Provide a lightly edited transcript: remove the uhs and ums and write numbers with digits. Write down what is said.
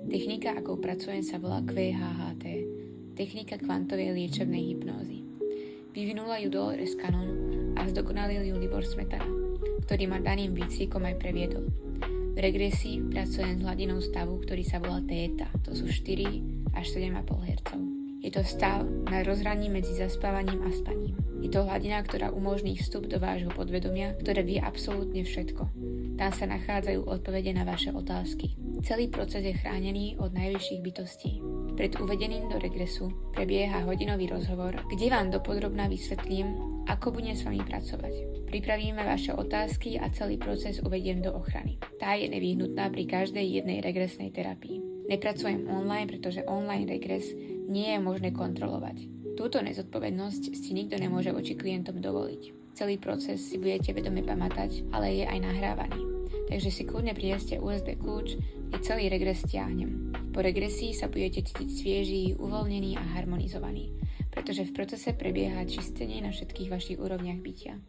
Technika, akou pracujem, sa volá QHHT, technika kvantovej liečebnej hypnózy. Vyvinula ju Dolores Cannon a zdokonalil ju Libor Smetana, ktorý ma daným výcvikom aj previedol. V regresii pracujem s hladinou stavu, ktorý sa volá téta, to sú 4 až 7,5 Hz. Je to stav na rozhraní medzi zaspávaním a spaním. Je to hladina, ktorá umožní vstup do vášho podvedomia, ktoré vie absolútne všetko. Tam sa nachádzajú odpovede na vaše otázky. Celý proces je chránený od najvyšších bytostí. Pred uvedením do regresu prebieha hodinový rozhovor, kde vám dopodrobná vysvetlím, ako budem s vami pracovať. Pripravíme vaše otázky a celý proces uvediem do ochrany. Tá je nevyhnutná pri každej jednej regresnej terapii. Nepracujem online, pretože online regres nie je možné kontrolovať. Túto nezodpovednosť si nikto nemôže voči klientom dovoliť. Celý proces si budete vedome pamätať, ale je aj nahrávaný. Takže si kľudne prineste USB kľúč, kde celý regres stiahnem. Po regresii sa budete cítiť svieži, uvoľnený a harmonizovaný, pretože v procese prebieha čistenie na všetkých vašich úrovniach bytia.